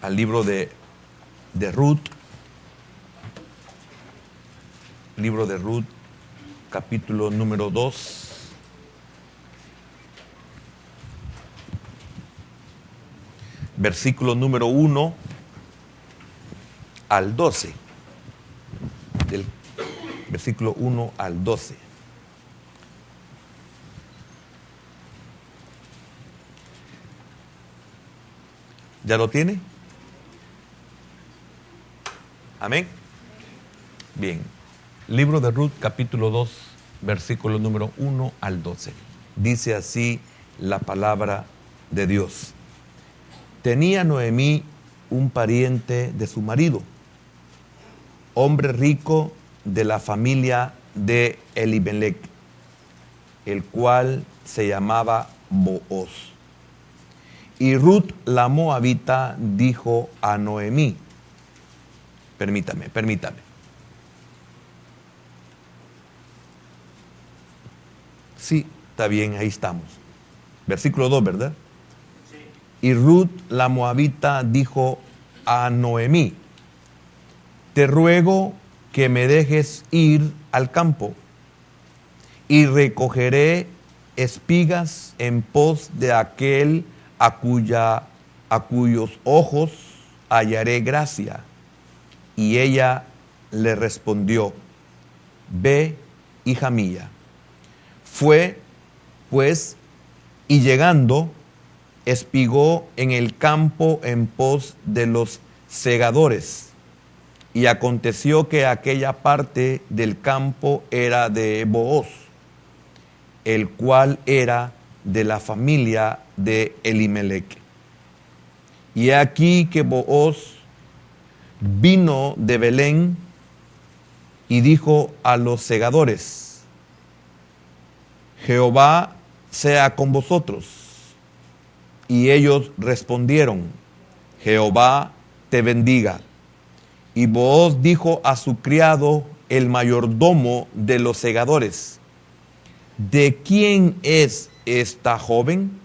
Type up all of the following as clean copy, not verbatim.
al libro de Ruth. Libro de Ruth, capítulo número 2. Versículo número 1 al 12. Del versículo 1 al 12. ¿Ya lo tiene? Amén. Bien. Libro de Ruth, capítulo 2, versículo número 1 al 12. Dice así la palabra de Dios. Tenía Noemí un pariente de su marido, hombre rico de la familia de Elimelec, el cual se llamaba Booz. Y Ruth la moabita dijo a Noemí, permítame. Sí, está bien, ahí estamos. Versículo 2, ¿verdad? Sí. Y Ruth la moabita dijo a Noemí, te ruego que me dejes ir al campo y recogeré espigas en pos de aquel a cuyos ojos hallaré gracia. Y ella le respondió, ve, hija mía. Fue, pues, y llegando, espigó en el campo en pos de los segadores. Y aconteció que aquella parte del campo era de Booz, el cual era de la familia de Elimelec. Y he aquí que Booz vino de Belén y dijo a los segadores, Jehová sea con vosotros. Y ellos respondieron, Jehová te bendiga. Y Booz dijo a su criado, el mayordomo de los segadores, ¿de quién es esta joven?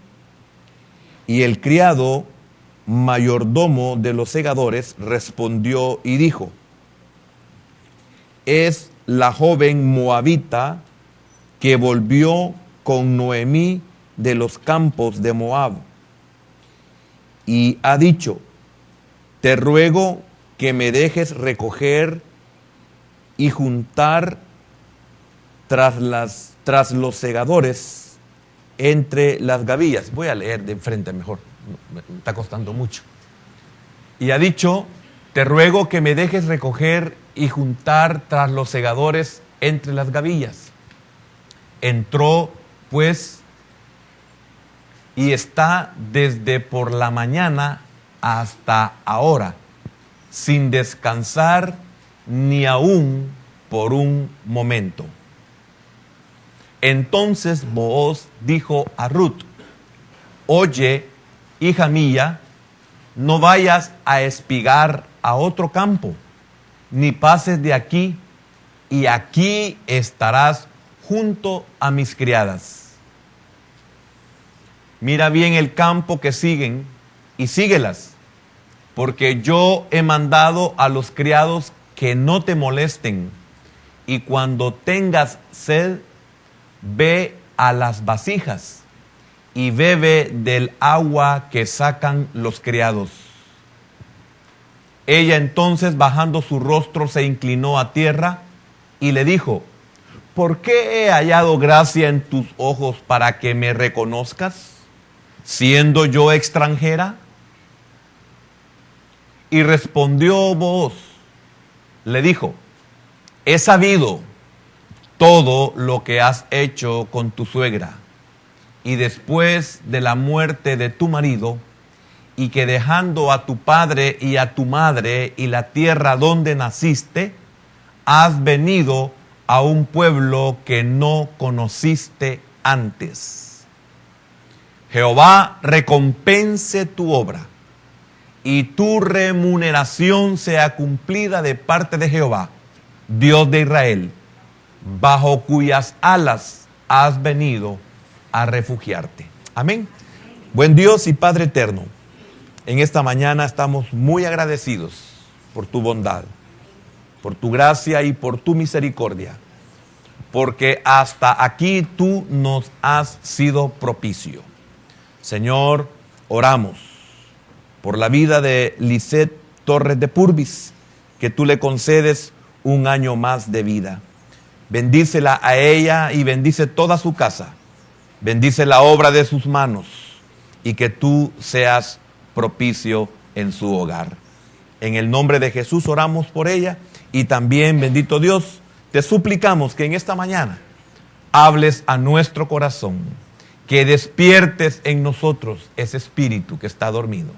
Y el criado mayordomo de los segadores respondió y dijo, es la joven moabita que volvió con Noemí de los campos de Moab. Y ha dicho, te ruego que me dejes recoger y juntar tras los segadores entre las gavillas. Voy a leer de enfrente mejor, me está costando mucho. Y ha dicho, te ruego que me dejes recoger y juntar tras los segadores entre las gavillas. Entró, pues, y está desde por la mañana hasta ahora, sin descansar ni aún por un momento. Entonces Booz dijo a Ruth, oye, hija mía, no vayas a espigar a otro campo, ni pases de aquí, y aquí estarás junto a mis criadas. Mira bien el campo que siguen y síguelas, porque yo he mandado a los criados que no te molesten, y cuando tengas sed, ve a las vasijas y bebe del agua que sacan los criados. Ella entonces, bajando su rostro, se inclinó a tierra y le dijo, ¿por qué he hallado gracia en tus ojos para que me reconozcas, siendo yo extranjera? Y respondió Booz, le dijo, he sabido todo lo que has hecho con tu suegra, y después de la muerte de tu marido, y que dejando a tu padre y a tu madre y la tierra donde naciste, has venido a un pueblo que no conociste antes. Jehová recompense tu obra, y tu remuneración sea cumplida de parte de Jehová, Dios de Israel, bajo cuyas alas has venido a refugiarte. Amén. Buen Dios y Padre eterno, en esta mañana estamos muy agradecidos por tu bondad, por tu gracia y por tu misericordia, porque hasta aquí tú nos has sido propicio. Señor, oramos por la vida de Lisette Torres de Purvis, que tú le concedes un año más de vida. Bendícela a ella y bendice toda su casa. Bendice la obra de sus manos y que tú seas propicio en su hogar. En el nombre de Jesús oramos por ella y también, bendito Dios, te suplicamos que en esta mañana hables a nuestro corazón, que despiertes en nosotros ese espíritu que está dormido.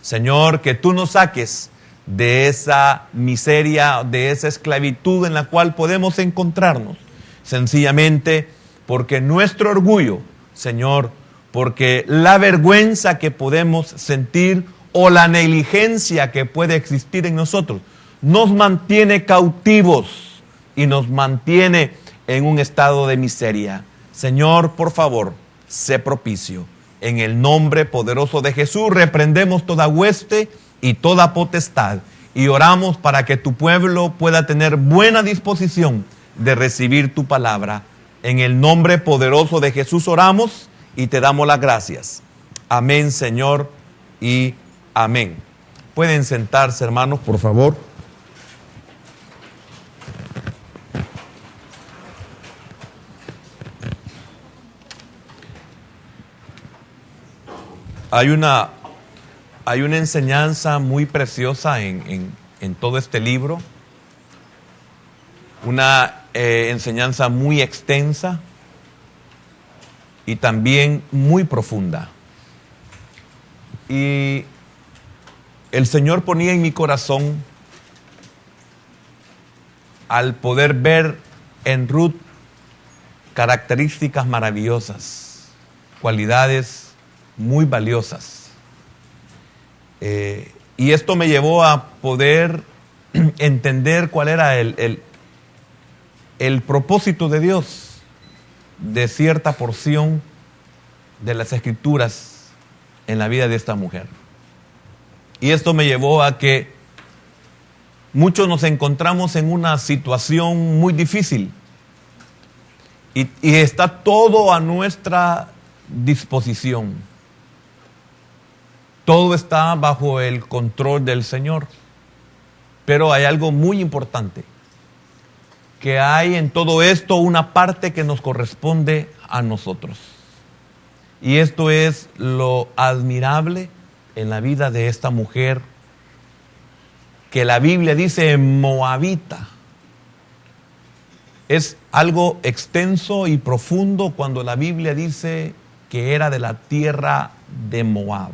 Señor, que tú nos saques de esa miseria, de esa esclavitud en la cual podemos encontrarnos, sencillamente porque nuestro orgullo, Señor, porque la vergüenza que podemos sentir o la negligencia que puede existir en nosotros, nos mantiene cautivos y nos mantiene en un estado de miseria. Señor, por favor, sé propicio. En el nombre poderoso de Jesús reprendemos toda hueste y toda potestad y oramos para que tu pueblo pueda tener buena disposición de recibir tu palabra. En el nombre poderoso de Jesús oramos y te damos las gracias. Amén, Señor, y amén. Pueden sentarse, hermanos, por favor. Hay una enseñanza muy preciosa en todo este libro, una enseñanza muy extensa y también muy profunda. Y el Señor ponía en mi corazón, al poder ver en Ruth características maravillosas, cualidades muy valiosas. Y esto me llevó a poder entender cuál era el propósito de Dios de cierta porción de las Escrituras en la vida de esta mujer. Y esto me llevó a que muchos nos encontramos en una situación muy difícil y está todo a nuestra disposición. Todo está bajo el control del Señor. Pero hay algo muy importante, que hay en todo esto una parte que nos corresponde a nosotros. Y esto es lo admirable en la vida de esta mujer, que la Biblia dice moabita. Es algo extenso y profundo cuando la Biblia dice que era de la tierra de Moab.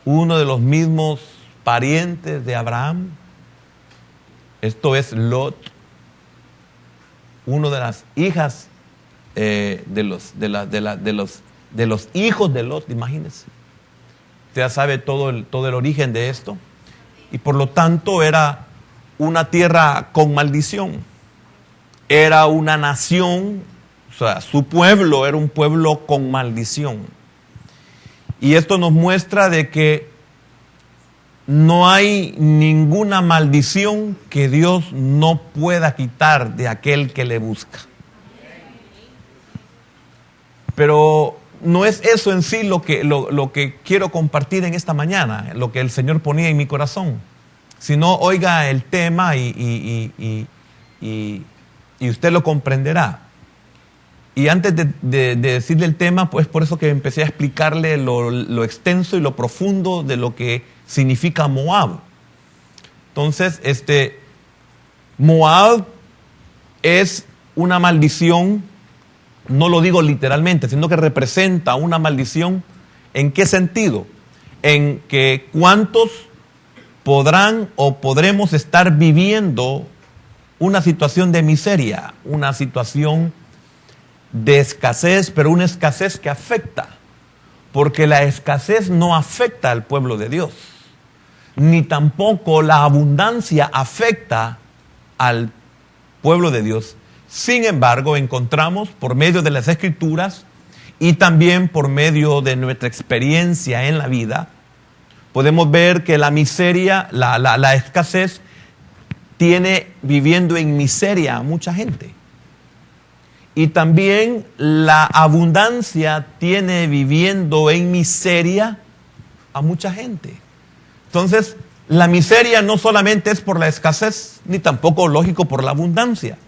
Uno de los mismos parientes de Abraham, esto es Lot, una de las hijas de los hijos de Lot, imagínense. Usted ya sabe todo el origen de esto. Y por lo tanto era una tierra con maldición. Era una nación, o sea, su pueblo era un pueblo con maldición. Y esto nos muestra de que no hay ninguna maldición que Dios no pueda quitar de aquel que le busca. Pero no es eso en sí lo que quiero compartir en esta mañana, lo que el Señor ponía en mi corazón, sino oiga el tema y usted lo comprenderá. Y antes de decirle el tema, pues por eso que empecé a explicarle lo extenso y lo profundo de lo que significa Moab. Entonces, Moab es una maldición, no lo digo literalmente, sino que representa una maldición. ¿En qué sentido? En que cuántos podrán o podremos estar viviendo una situación de miseria, una situación de escasez, pero una escasez que afecta, porque la escasez no afecta al pueblo de Dios, ni tampoco la abundancia afecta al pueblo de Dios. Sin embargo, encontramos por medio de las Escrituras y también por medio de nuestra experiencia en la vida, podemos ver que la miseria, la escasez, tiene viviendo en miseria a mucha gente. Y también la abundancia tiene viviendo en miseria a mucha gente. Entonces, la miseria no solamente es por la escasez, ni tampoco, lógico, por la abundancia,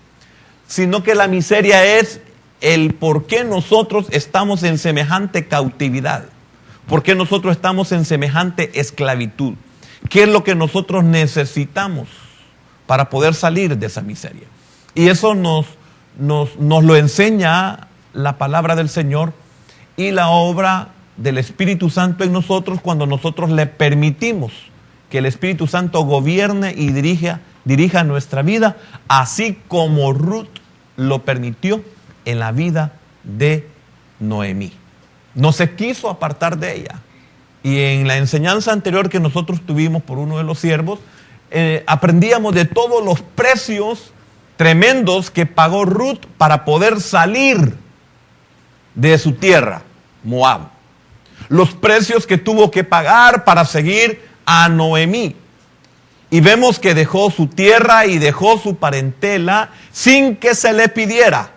sino que la miseria es el por qué nosotros estamos en semejante cautividad, por qué nosotros estamos en semejante esclavitud, qué es lo que nosotros necesitamos para poder salir de esa miseria. Y eso nos lo enseña la palabra del Señor y la obra del Espíritu Santo en nosotros cuando nosotros le permitimos que el Espíritu Santo gobierne y dirija nuestra vida, así como Ruth lo permitió en la vida de Noemí. No se quiso apartar de ella. Y en la enseñanza anterior que nosotros tuvimos por uno de los siervos, aprendíamos de todos los precios tremendos que pagó Ruth para poder salir de su tierra, Moab. Los precios que tuvo que pagar para seguir a Noemí. Y vemos que dejó su tierra y dejó su parentela sin que se le pidiera.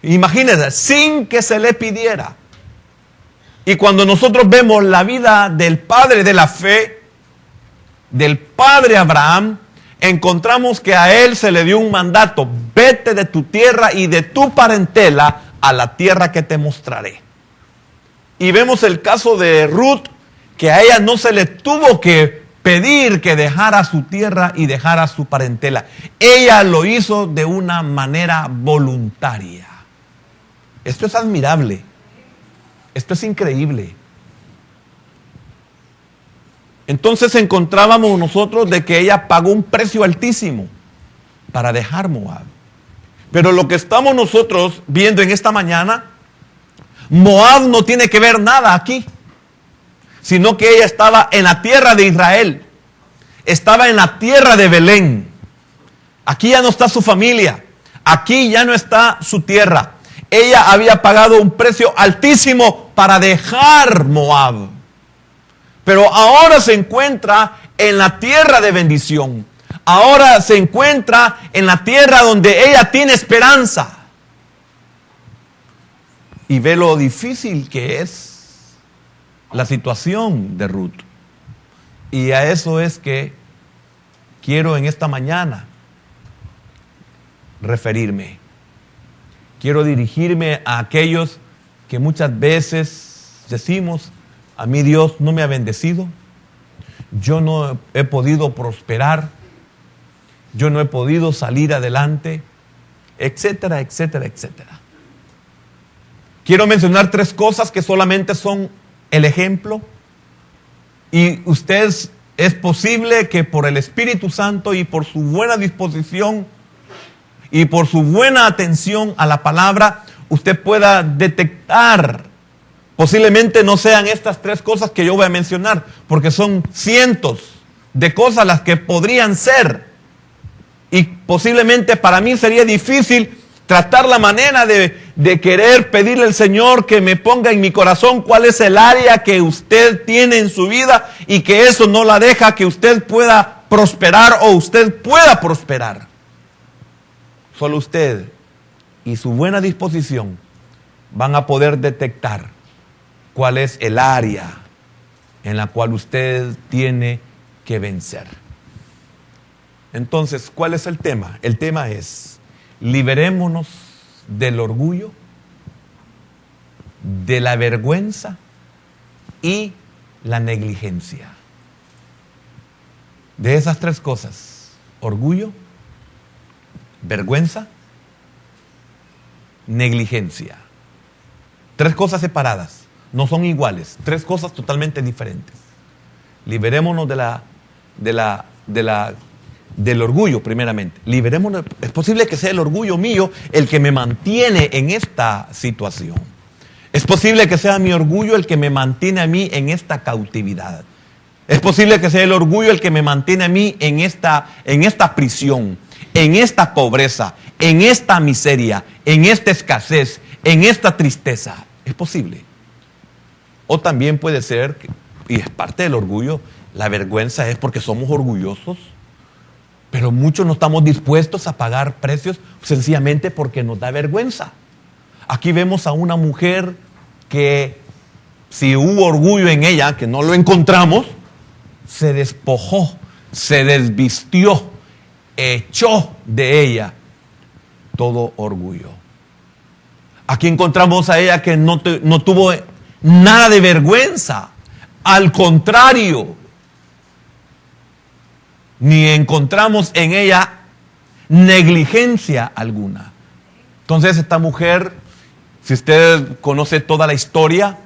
Imagínense, sin que se le pidiera. Y cuando nosotros vemos la vida del padre de la fe, del padre Abraham, encontramos que a él se le dio un mandato: vete de tu tierra y de tu parentela a la tierra que te mostraré. Y vemos el caso de Ruth, que a ella no se le tuvo que pedir que dejara su tierra y dejara su parentela. Ella lo hizo de una manera voluntaria. Esto es admirable. Esto es increíble. Entonces encontrábamos nosotros de que ella pagó un precio altísimo para dejar Moab. Pero lo que estamos nosotros viendo en esta mañana, Moab no tiene que ver nada aquí, sino que ella estaba en la tierra de Israel, estaba en la tierra de Belén. Aquí ya no está su familia, aquí ya no está su tierra. Ella había pagado un precio altísimo para dejar Moab, pero ahora se encuentra en la tierra de bendición. Ahora se encuentra en la tierra donde ella tiene esperanza. Y ve lo difícil que es la situación de Ruth. Y a eso es que quiero en esta mañana referirme. Quiero dirigirme a aquellos que muchas veces decimos: a mí Dios no me ha bendecido, yo no he podido prosperar, yo no he podido salir adelante, etcétera, etcétera, etcétera. Quiero mencionar 3 cosas que solamente son el ejemplo, y usted es posible que por el Espíritu Santo y por su buena disposición y por su buena atención a la palabra, usted pueda detectar. Posiblemente no sean estas 3 cosas que yo voy a mencionar, porque son cientos de cosas las que podrían ser. Y posiblemente para mí sería difícil tratar la manera de querer pedirle al Señor que me ponga en mi corazón cuál es el área que usted tiene en su vida y que eso no la deja que usted pueda prosperar o usted pueda prosperar. Solo usted y su buena disposición van a poder detectar cuál es el área en la cual usted tiene que vencer. Entonces, ¿cuál es el tema? El tema es: liberémonos del orgullo, de la vergüenza y la negligencia. De esas 3 cosas: orgullo, vergüenza, negligencia. 3 cosas separadas, no son iguales, 3 cosas totalmente diferentes. Liberémonos del orgullo, primeramente. Liberémonos. Es posible que sea el orgullo mío el que me mantiene en esta situación. Es posible que sea mi orgullo el que me mantiene a mí en esta cautividad. Es posible que sea el orgullo el que me mantiene a mí en esta prisión, en esta pobreza, en esta miseria, en esta escasez, en esta tristeza. Es posible. O también puede ser, y es parte del orgullo, la vergüenza es porque somos orgullosos, pero muchos no estamos dispuestos a pagar precios sencillamente porque nos da vergüenza. Aquí vemos a una mujer que, si hubo orgullo en ella, que no lo encontramos, se despojó, se desvistió, echó de ella todo orgullo. Aquí encontramos a ella que no tuvo nada de vergüenza. Al contrario, ni encontramos en ella negligencia alguna. Entonces esta mujer, si usted conoce toda la historia,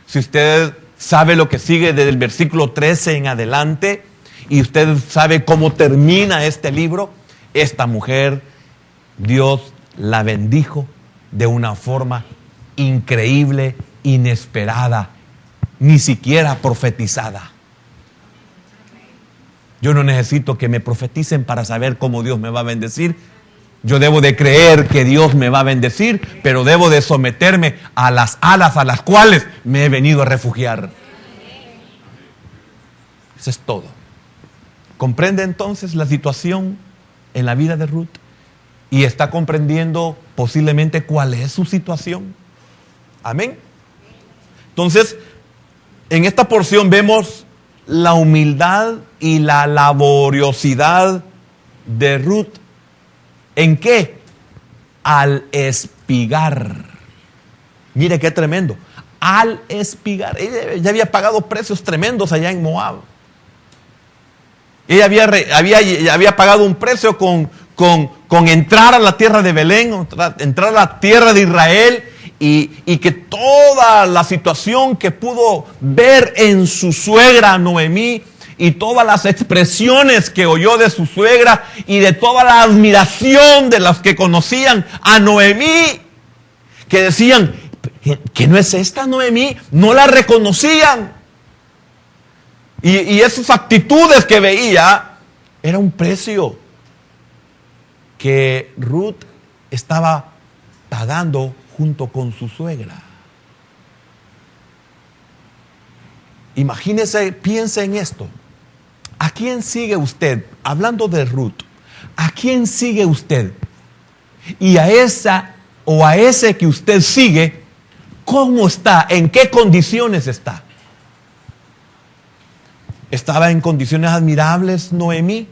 si usted sabe lo que sigue desde el versículo 13 en adelante, y usted sabe cómo termina este libro, esta mujer, Dios la bendijo de una forma increíble, inesperada, ni siquiera profetizada. Yo no necesito que me profeticen para saber cómo Dios me va a bendecir. Yo debo de creer que Dios me va a bendecir, pero debo de someterme a las alas a las cuales me he venido a refugiar. Eso es todo. ¿Comprende entonces la situación en la vida de Ruth? Y está comprendiendo posiblemente cuál es su situación. Amén. Entonces, en esta porción vemos la humildad y la laboriosidad de Ruth. ¿En qué? Al espigar. Mire qué tremendo. Al espigar. Ella ya había pagado precios tremendos allá en Moab. Ella había pagado un precio con entrar a la tierra de Belén, entrar a la tierra de Israel, y que toda la situación que pudo ver en su suegra Noemí, y todas las expresiones que oyó de su suegra, y de toda la admiración de los que conocían a Noemí, que decían, ¿que no es esta Noemí? No la reconocían. Y esas actitudes que veía, era un precio que Ruth estaba pagando junto con su suegra. Imagínese, piense en esto. ¿A quién sigue usted? Hablando de Ruth, ¿a quién sigue usted? Y a esa o a ese que usted sigue, ¿cómo está? ¿En qué condiciones está? ¿Estaba en condiciones admirables Noemí?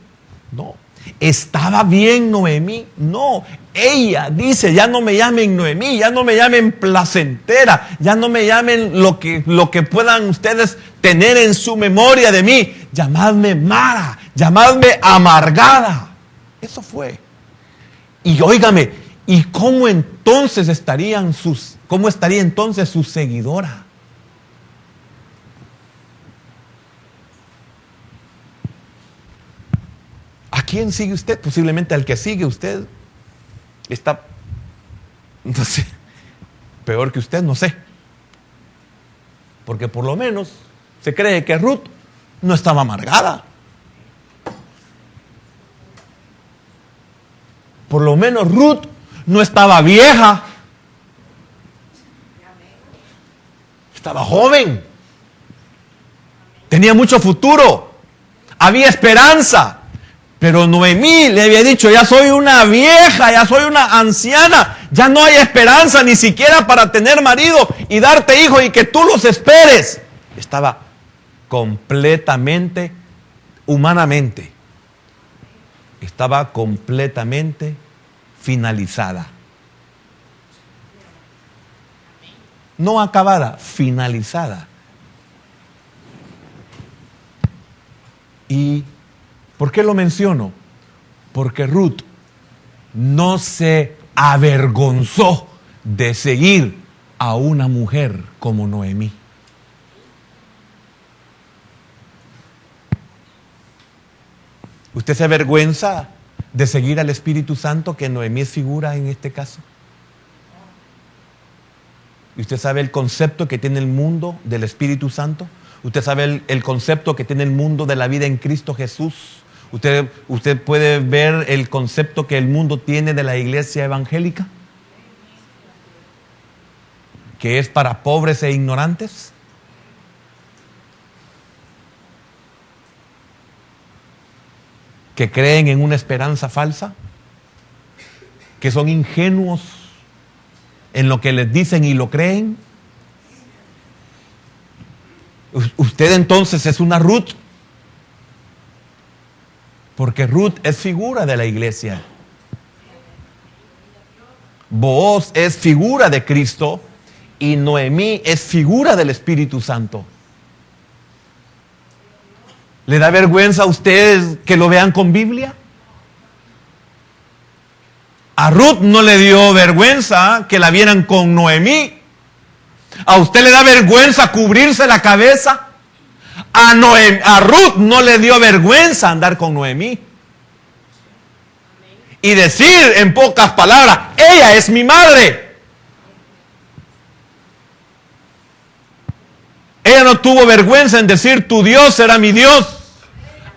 No. ¿Estaba bien Noemí? No. Ella dice, ya no me llamen Noemí, ya no me llamen placentera, ya no me llamen lo que puedan ustedes tener en su memoria de mí. Llamadme Mara, llamadme amargada. Eso fue. Y óigame, ¿y cómo estaría entonces su seguidora? ¿A quién sigue usted? Posiblemente al que sigue usted está, no sé, peor que usted, no sé. Porque por lo menos se cree que Ruth no estaba amargada. Por lo menos Ruth no estaba vieja. Estaba joven. Tenía mucho futuro. Había esperanza. Pero Noemí le había dicho, ya soy una vieja, ya soy una anciana, ya no hay esperanza ni siquiera para tener marido y darte hijos y que tú los esperes. Estaba completamente, humanamente, estaba completamente finalizada. No acabada, finalizada. Y ¿por qué lo menciono? Porque Ruth no se avergonzó de seguir a una mujer como Noemí. ¿Usted se avergüenza de seguir al Espíritu Santo, que Noemí es figura en este caso? ¿Y usted sabe el concepto que tiene el mundo del Espíritu Santo? ¿Usted sabe el concepto que tiene el mundo de la vida en Cristo Jesús? ¿Usted puede ver el concepto que el mundo tiene de la iglesia evangélica? que es para pobres e ignorantes? ¿Que creen en una esperanza falsa? ¿Que son ingenuos en lo que les dicen y lo creen? Usted entonces es una Ruth, porque Ruth es figura de la iglesia. Booz es figura de Cristo y Noemí es figura del Espíritu Santo. ¿Le da vergüenza a ustedes que lo vean con Biblia? A Ruth no le dio vergüenza que la vieran con Noemí. ¿A usted le da vergüenza cubrirse la cabeza? A Ruth no le dio vergüenza andar con Noemí. Y decir en pocas palabras, ella es mi madre. Ella no tuvo vergüenza en decir, tu Dios será mi Dios.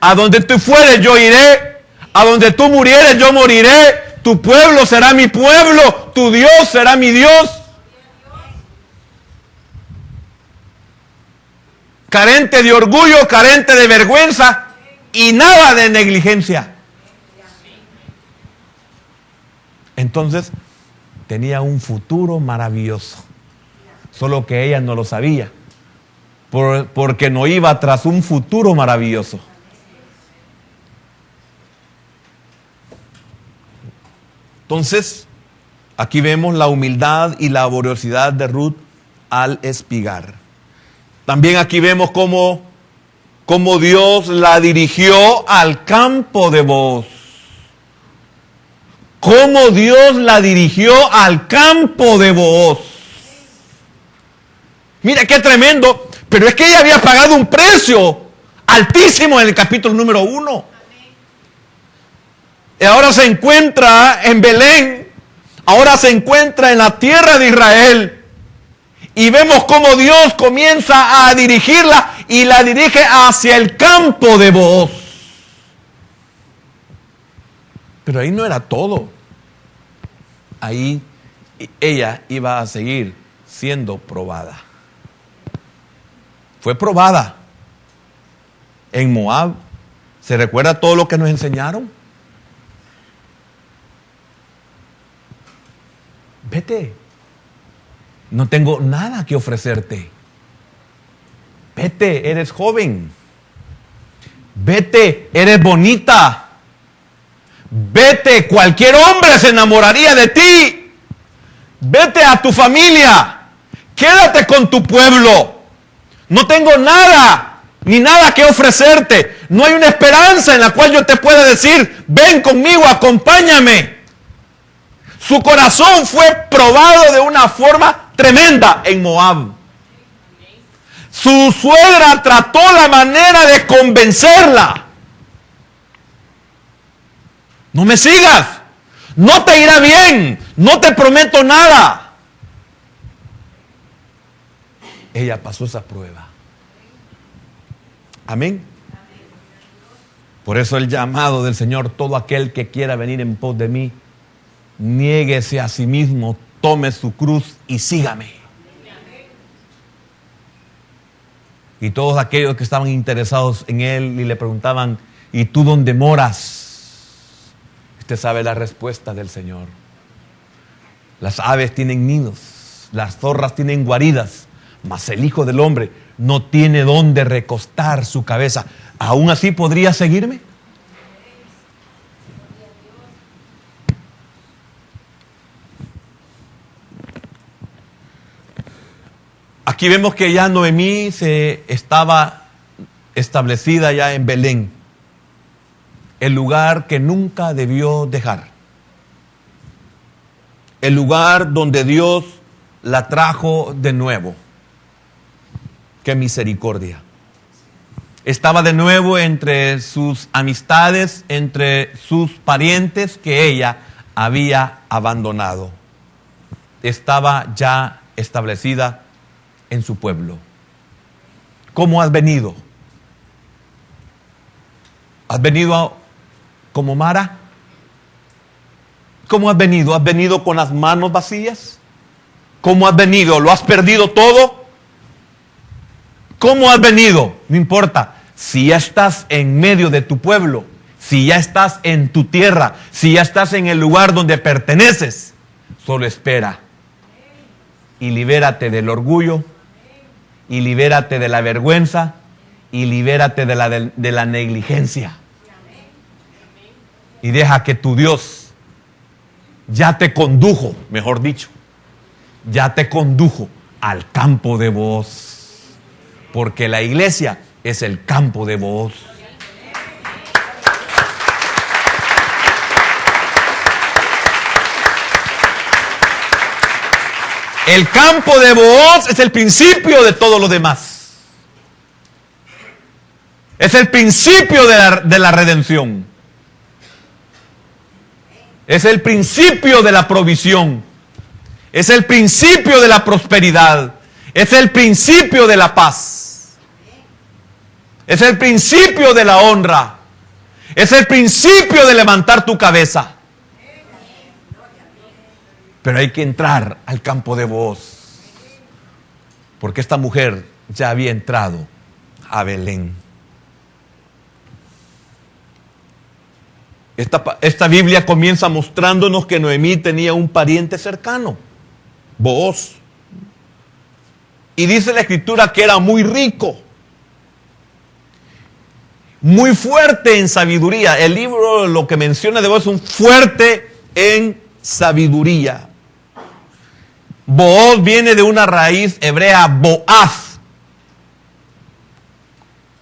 A donde tú fueres yo iré. A donde tú murieres yo moriré. Tu pueblo será mi pueblo. Tu Dios será mi Dios. Carente de orgullo, carente de vergüenza y nada de negligencia. Entonces, tenía un futuro maravilloso. Solo que ella no lo sabía. Porque no iba tras un futuro maravilloso. Entonces, aquí vemos la humildad y la laboriosidad de Ruth al espigar. También aquí vemos cómo Dios la dirigió al campo de Booz. Cómo Dios la dirigió al campo de Booz. Mira qué tremendo. Pero es que ella había pagado un precio altísimo en el capítulo número 1. Y ahora se encuentra en Belén. Ahora se encuentra en la tierra de Israel. Y vemos cómo Dios comienza a dirigirla y la dirige hacia el campo de Booz. Pero ahí no era todo. Ahí ella iba a seguir siendo probada. Fue probada en Moab. ¿Se recuerda todo lo que nos enseñaron? Vete. No tengo nada que ofrecerte. Vete, eres joven. Vete, eres bonita. Vete, cualquier hombre se enamoraría de ti. Vete a tu familia. Quédate con tu pueblo. No tengo nada, ni nada que ofrecerte. No hay una esperanza en la cual yo te pueda decir, ven conmigo, acompáñame. Su corazón fue probado de una forma tremenda en Moab. Su suegra trató la manera de convencerla. No me sigas, no te irá bien, no te prometo nada. Ella pasó esa prueba. Amén. Por eso el llamado del Señor, todo aquel que quiera venir en pos de mí, niéguese a sí mismo, tome su cruz y sígame. Y todos aquellos que estaban interesados en él y le preguntaban, ¿y tú dónde moras? Usted sabe la respuesta del Señor. Las aves tienen nidos, las zorras tienen guaridas, mas el Hijo del Hombre no tiene dónde recostar su cabeza. ¿Aún así podría seguirme? Aquí vemos que ya Noemí se estaba establecida ya en Belén, el lugar que nunca debió dejar, el lugar donde Dios la trajo de nuevo. ¡Qué misericordia! Estaba de nuevo entre sus amistades, entre sus parientes que ella había abandonado. Estaba ya establecida en su pueblo. ¿Cómo has venido? ¿Has venido como Mara? ¿Cómo has venido? ¿Has venido con las manos vacías? ¿Cómo has venido? ¿Lo has perdido todo? ¿Cómo has venido? No importa. Si ya estás en medio de tu pueblo, si ya estás en tu tierra, si ya estás en el lugar donde perteneces, solo espera. Y libérate del orgullo, y libérate de la vergüenza, y libérate de la negligencia. Y deja que tu Dios ya te condujo, mejor dicho, ya te condujo al campo de Booz. Porque la iglesia es el campo de Booz. El campo de Booz es el principio de todo lo demás. Es el principio de la redención. Es el principio de la provisión. Es el principio de la prosperidad. Es el principio de la paz. Es el principio de la honra. Es el principio de levantar tu cabeza. Pero hay que entrar al campo de Booz. Porque esta mujer ya había entrado a Belén. Esta Biblia comienza mostrándonos que Noemí tenía un pariente cercano, Booz. Y dice la Escritura que era muy rico, muy fuerte en sabiduría. El libro lo que menciona de Booz es un fuerte en sabiduría. Booz viene de una raíz hebrea, Boaz,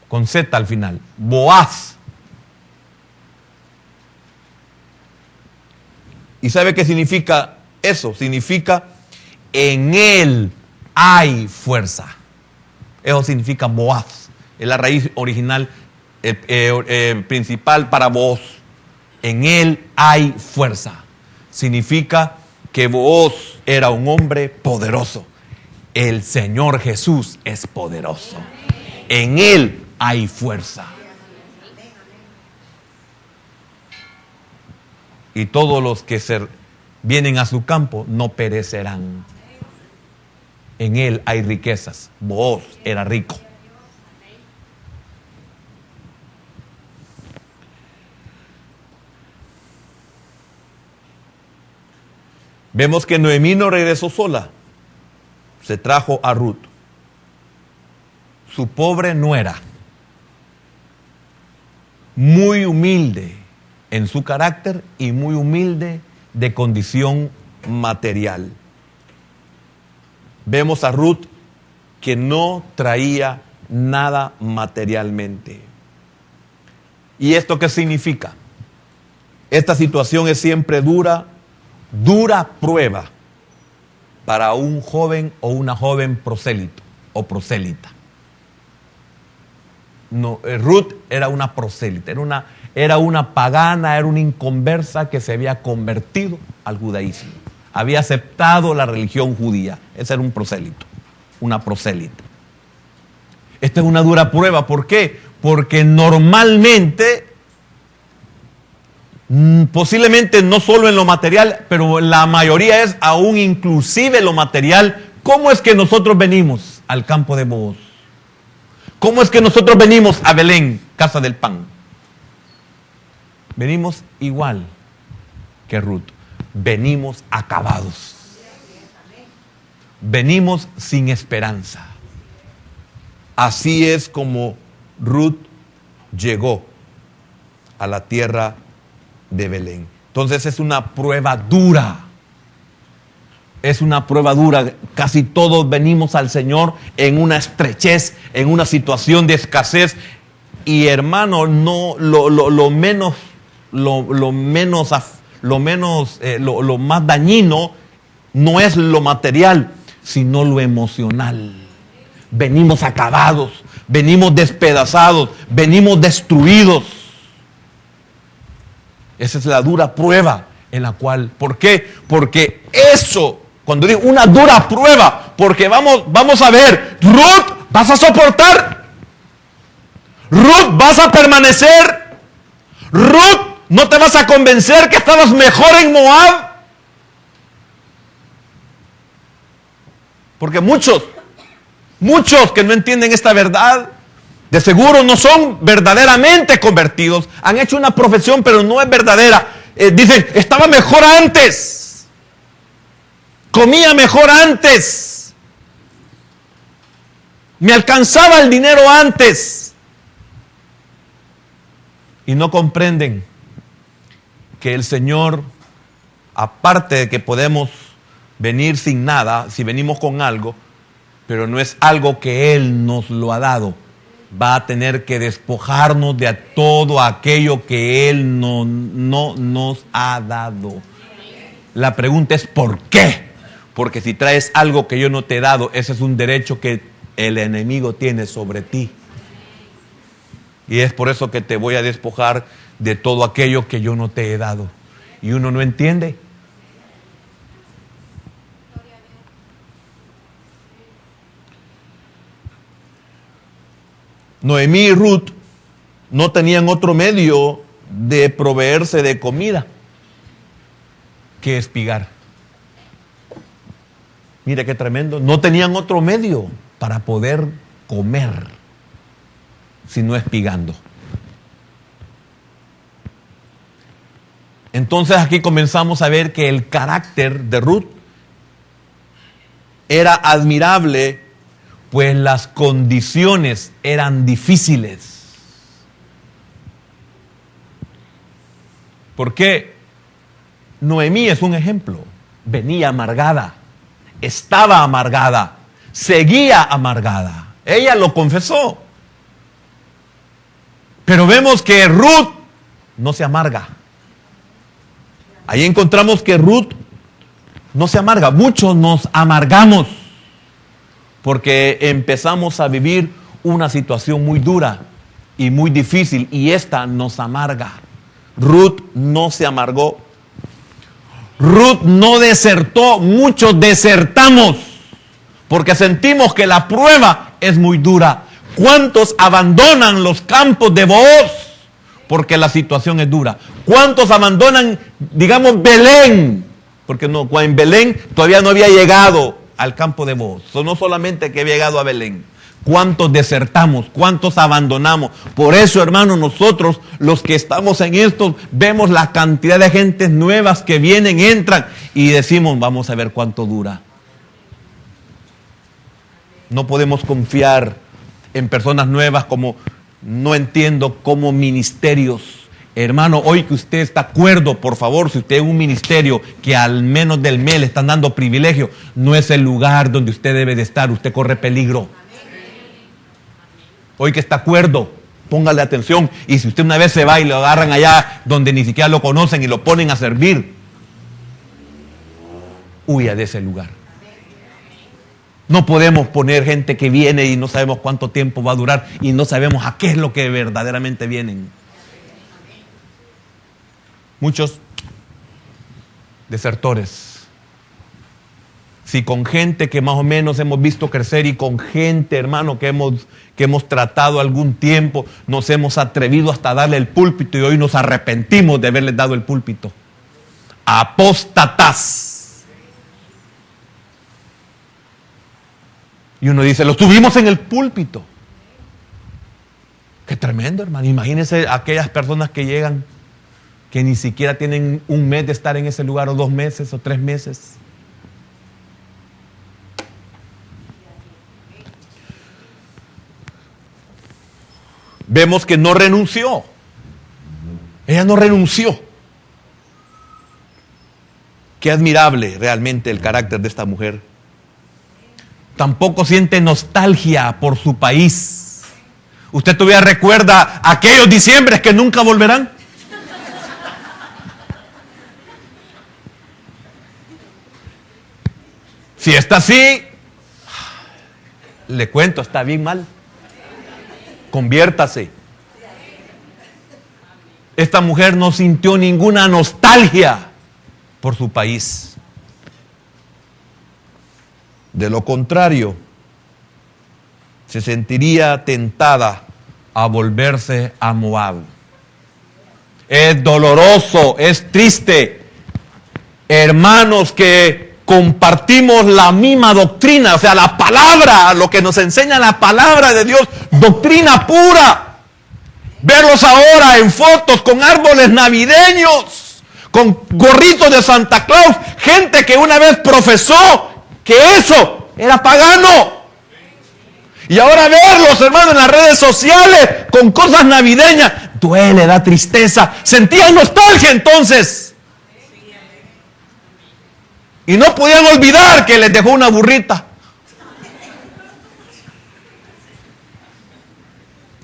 con Z al final, Boaz. ¿Y sabe qué significa eso? Significa en él hay fuerza. Eso significa Boaz. Es la raíz original principal para Booz. En él hay fuerza. Significa que Booz era un hombre poderoso. El Señor Jesús es poderoso. En él hay fuerza. Y todos los que vienen a su campo no perecerán. En él hay riquezas. Booz era rico. Vemos que Noemí no regresó sola. Se trajo a Ruth, su pobre nuera, muy humilde en su carácter y muy humilde de condición material. Vemos a Ruth que no traía nada materialmente. ¿Y esto qué significa? Esta situación es siempre dura prueba para un joven o una joven prosélito o prosélita. No, Ruth era una prosélita, era una pagana, era una inconversa que se había convertido al judaísmo. Había aceptado la religión judía. Ese era un prosélito, una prosélita. Esta es una dura prueba. ¿Por qué? Porque normalmente, posiblemente no solo en lo material, pero la mayoría es aún inclusive lo material. ¿Cómo es que nosotros venimos al campo de Booz? ¿Cómo es que nosotros venimos a Belén, casa del pan? Venimos igual que Ruth. Venimos acabados. Venimos sin esperanza. Así es como Ruth llegó a la tierra de Belén. Entonces es una prueba dura. Es una prueba dura. Casi todos venimos al Señor en una estrechez, en una situación de escasez. Y hermano, no lo más dañino no es lo material, sino lo emocional. Venimos acabados, venimos despedazados, venimos destruidos. Esa es la dura prueba en la cual, ¿por qué? Porque eso, cuando digo una dura prueba, porque vamos a ver, Ruth, ¿vas a soportar? Ruth, ¿vas a permanecer? Ruth, ¿no te vas a convencer que estabas mejor en Moab? Porque muchos que no entienden esta verdad, de seguro no son verdaderamente convertidos. Han hecho una profesión, pero no es verdadera. Dicen, estaba mejor antes. Comía mejor antes. Me alcanzaba el dinero antes. Y no comprenden que el Señor, aparte de que podemos venir sin nada, si venimos con algo, pero no es algo que Él nos lo ha dado, va a tener que despojarnos de todo aquello que Él no nos ha dado. La pregunta es ¿por qué? Porque si traes algo que yo no te he dado, ese es un derecho que el enemigo tiene sobre ti. Y es por eso que te voy a despojar de todo aquello que yo no te he dado. Y uno no entiende. Noemí y Ruth no tenían otro medio de proveerse de comida que espigar. Mire qué tremendo. No tenían otro medio para poder comer sino espigando. Entonces aquí comenzamos a ver que el carácter de Ruth era admirable, pues las condiciones eran difíciles. ¿Por qué? Noemí es un ejemplo. Venía amargada, estaba amargada, seguía amargada. Ella lo confesó. Pero vemos que Ruth no se amarga. Ahí encontramos que Ruth no se amarga. Muchos nos amargamos porque empezamos a vivir una situación muy dura y muy difícil, y esta nos amarga. Ruth no se amargó. Ruth no desertó. Muchos desertamos porque sentimos que la prueba es muy dura. ¿Cuántos abandonan los campos de Booz porque la situación es dura? ¿Cuántos abandonan, digamos, Belén? Porque no, en Belén todavía no había llegado al campo de Booz. No solamente que había llegado a Belén. ¿Cuántos desertamos? ¿Cuántos abandonamos? Por eso, hermanos, nosotros, los que estamos en esto, vemos la cantidad de gentes nuevas que vienen, entran y decimos, vamos a ver cuánto dura. No podemos confiar en personas nuevas como, no entiendo, como ministerios. Hermano, hoy que usted está de acuerdo, por favor, si usted es un ministerio que al menos del mes le están dando privilegio, no es el lugar donde usted debe de estar, usted corre peligro. Hoy que está de acuerdo, póngale atención. Y si usted una vez se va y lo agarran allá donde ni siquiera lo conocen y lo ponen a servir, huya de ese lugar. No podemos poner gente que viene y no sabemos cuánto tiempo va a durar y no sabemos a qué es lo que verdaderamente vienen. Muchos desertores. Si con gente que más o menos hemos visto crecer y con gente, hermano, que hemos tratado algún tiempo, nos hemos atrevido hasta darle el púlpito y hoy nos arrepentimos de haberles dado el púlpito. Apóstatas. Y uno dice, lo tuvimos en el púlpito. Qué tremendo, hermano. Imagínense aquellas personas que llegan, que ni siquiera tienen un mes de estar en ese lugar, o 2 meses, o 3 meses. Vemos que no renunció. Ella no renunció. Qué admirable realmente el carácter de esta mujer. Tampoco siente nostalgia por su país. Usted todavía recuerda aquellos diciembres que nunca volverán. Si está así, le cuento, está bien mal. Conviértase. Esta mujer no sintió ninguna nostalgia por su país. De lo contrario, se sentiría tentada a volverse a Moab. Es doloroso, es triste, hermanos, que compartimos la misma doctrina, o sea, la palabra, lo que nos enseña la palabra de Dios, doctrina pura. Verlos ahora en fotos con árboles navideños, con gorritos de Santa Claus, gente que una vez profesó que eso era pagano. Y ahora verlos, hermanos, en las redes sociales con cosas navideñas, duele, da tristeza. Sentían nostalgia entonces. Y no podían olvidar que les dejó una burrita.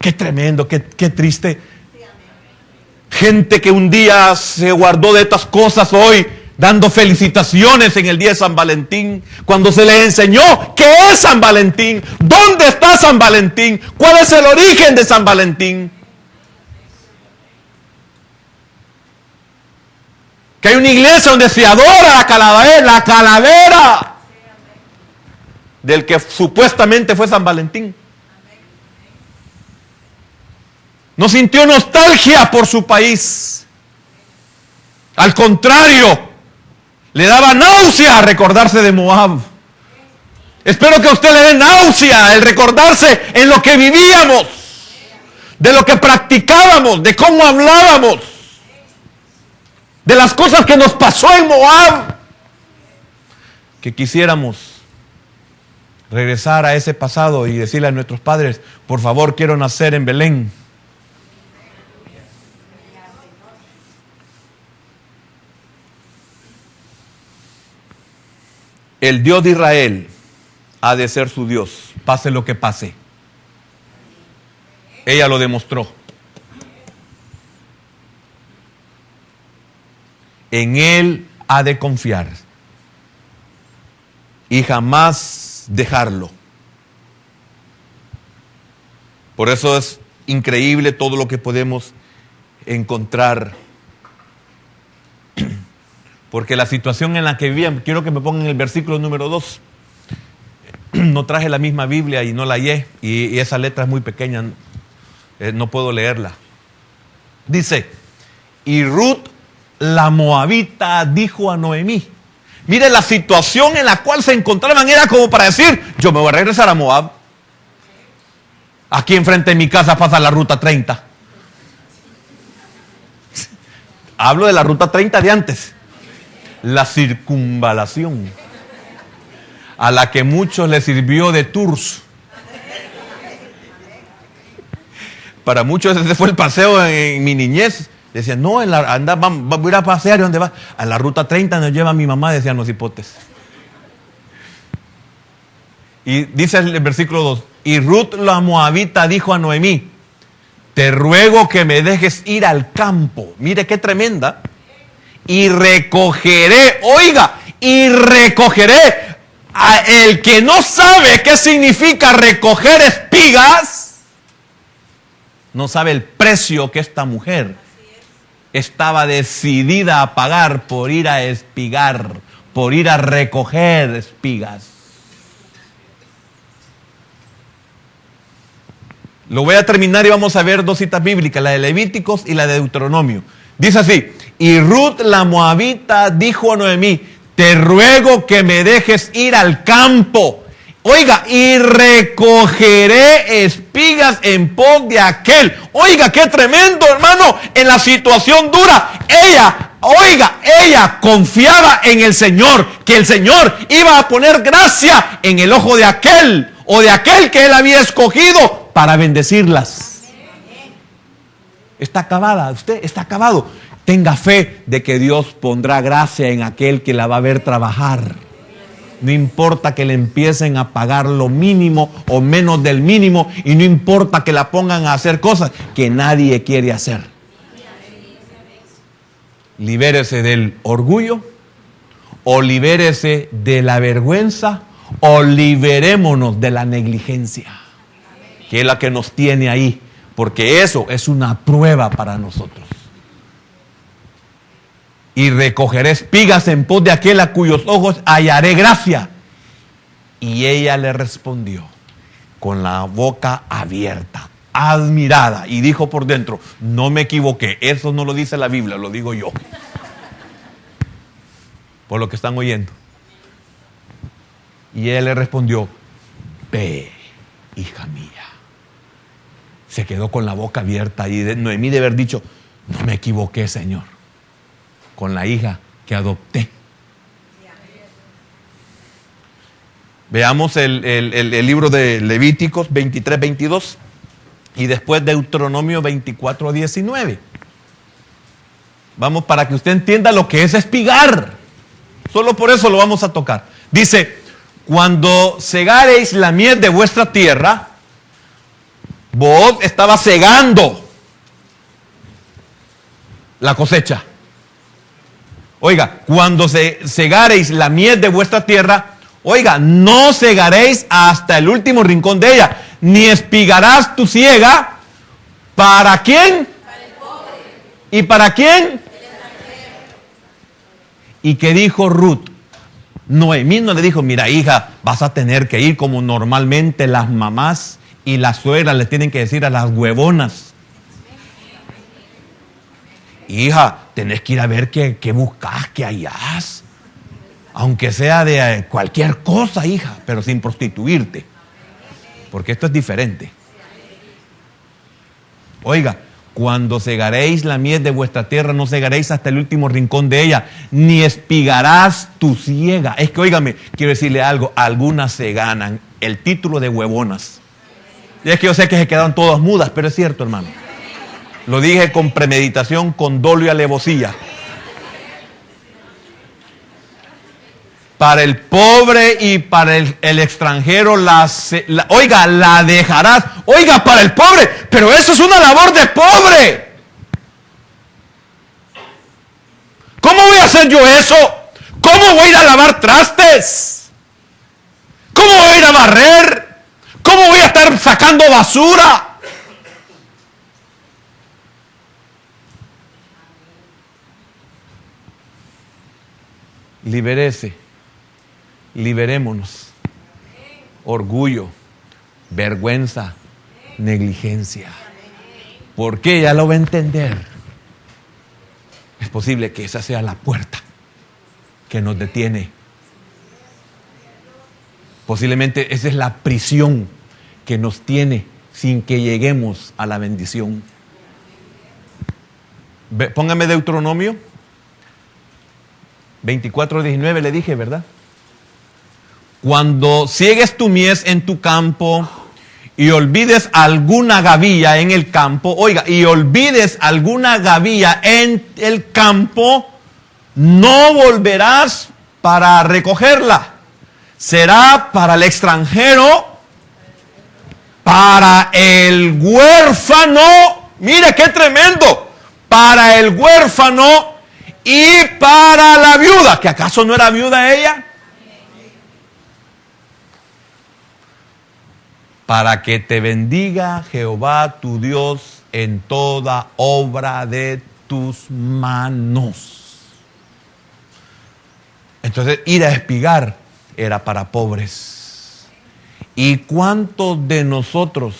Qué tremendo, qué triste. Gente que un día se guardó de estas cosas hoy, dando felicitaciones en el día de San Valentín, cuando se les enseñó qué es San Valentín, dónde está San Valentín, cuál es el origen de San Valentín. Que hay una iglesia donde se adora la calavera del que supuestamente fue San Valentín. No sintió nostalgia por su país. Al contrario, le daba náusea recordarse de Moab. Espero que a usted le dé náusea el recordarse en lo que vivíamos, de lo que practicábamos, de cómo hablábamos, de las cosas que nos pasó en Moab. Que quisiéramos regresar a ese pasado y decirle a nuestros padres, por favor, quiero nacer en Belén. El Dios de Israel ha de ser su Dios, pase lo que pase. Ella lo demostró. En Él ha de confiar y jamás dejarlo. Por eso es increíble todo lo que podemos encontrar. Porque la situación en la que vivían, quiero que me pongan el versículo número 2. No traje la misma Biblia y no la hallé, y esa letra es muy pequeña, no puedo leerla. Dice, y Ruth la moabita dijo a Noemí. Mire, la situación en la cual se encontraban era como para decir, yo me voy a regresar a Moab. Aquí enfrente de mi casa pasa la ruta 30. Hablo de la ruta 30 de antes. La circunvalación, a la que muchos les sirvió de tours. Para muchos ese fue el paseo en mi niñez. Decían, no, voy a ir a pasear. ¿Y dónde va? A la ruta 30 nos lleva mi mamá, decían los hipotes. Y dice el versículo 2, y Ruth la moabita dijo a Noemí, te ruego que me dejes ir al campo. Mire qué tremenda. Y recogeré, oiga, y recogeré. A el que no sabe qué significa recoger espigas, no sabe el precio que esta mujer estaba decidida a pagar por ir a espigar, por ir a recoger espigas. Lo voy a terminar y vamos a ver dos citas bíblicas, la de Levíticos y la de Deuteronomio. Dice así, y Ruth la moabita dijo a Noemí, te ruego que me dejes ir al campo. Oiga, y recogeré espigas en pos de aquel. Oiga, qué tremendo, hermano, en la situación dura. Ella confiaba en el Señor, que el Señor iba a poner gracia en el ojo de aquel, o de aquel que él había escogido para bendecirlas. Está acabada, usted está acabado. Tenga fe de que Dios pondrá gracia en aquel que la va a ver trabajar. No importa que le empiecen a pagar lo mínimo o menos del mínimo, y no importa que la pongan a hacer cosas que nadie quiere hacer. Libérese del orgullo, o libérese de la vergüenza, o liberémonos de la negligencia, que es la que nos tiene ahí, porque eso es una prueba para nosotros. Y recogeré espigas en pos de aquel a cuyos ojos hallaré gracia. Y ella le respondió con la boca abierta, admirada, y dijo por dentro, no me equivoqué, eso no lo dice la Biblia, lo digo yo. Por lo que están oyendo. Y él le respondió, ve, hija mía. Se quedó con la boca abierta y Noemí de haber dicho, no me equivoqué, Señor, con la hija que adopté. Veamos el libro de Levíticos 23, 22 y después Deuteronomio 24, 19. Vamos, para que usted entienda lo que es espigar. Solo por eso lo vamos a tocar. Dice, cuando segareis la mies de vuestra tierra, Booz estaba segando la cosecha. Oiga, cuando segareis la mies de vuestra tierra, oiga, no segaréis hasta el último rincón de ella, ni espigarás tu siega. ¿Para quién? Para el pobre. ¿Y para quién? El extranjero. ¿Y qué dijo Ruth? Noemí no le dijo, mira hija, vas a tener que ir como normalmente las mamás y las suegras le tienen que decir a las huevonas. Hija, tenés que ir a ver qué buscas, qué hallás. Aunque sea de cualquier cosa, hija, pero sin prostituirte. Porque esto es diferente. Oiga, cuando segaréis la mies de vuestra tierra, no segaréis hasta el último rincón de ella, ni espigarás tu siega. Es que, óigame, quiero decirle algo, algunas se ganan el título de huevonas. Y es que yo sé que se quedaron todas mudas, pero es cierto, hermano. Lo dije con premeditación, con dolo y alevosía. Para el pobre y para el extranjero, oiga, la dejarás. Oiga, para el pobre, pero eso es una labor de pobre. ¿Cómo voy a hacer yo eso? ¿Cómo voy a ir a lavar trastes? ¿Cómo voy a ir a barrer? ¿Cómo voy a estar sacando basura? Libérese, liberémonos. Orgullo, vergüenza, negligencia. ¿Por qué? Ya lo va a entender. Es posible que esa sea la puerta que nos detiene. Posiblemente esa es la prisión que nos tiene sin que lleguemos a la bendición. Póngame Deuteronomio 24:19, le dije, ¿verdad? Cuando ciegues tu mies en tu campo y olvides alguna gavilla en el campo, oiga, y olvides alguna gavilla en el campo, no volverás para recogerla. Será para el extranjero, para el huérfano, mire qué tremendo, para el huérfano y para la viuda, que acaso no era viuda ella, para que te bendiga Jehová tu Dios en toda obra de tus manos. Entonces ir a espigar era para pobres. ¿Y cuántos de nosotros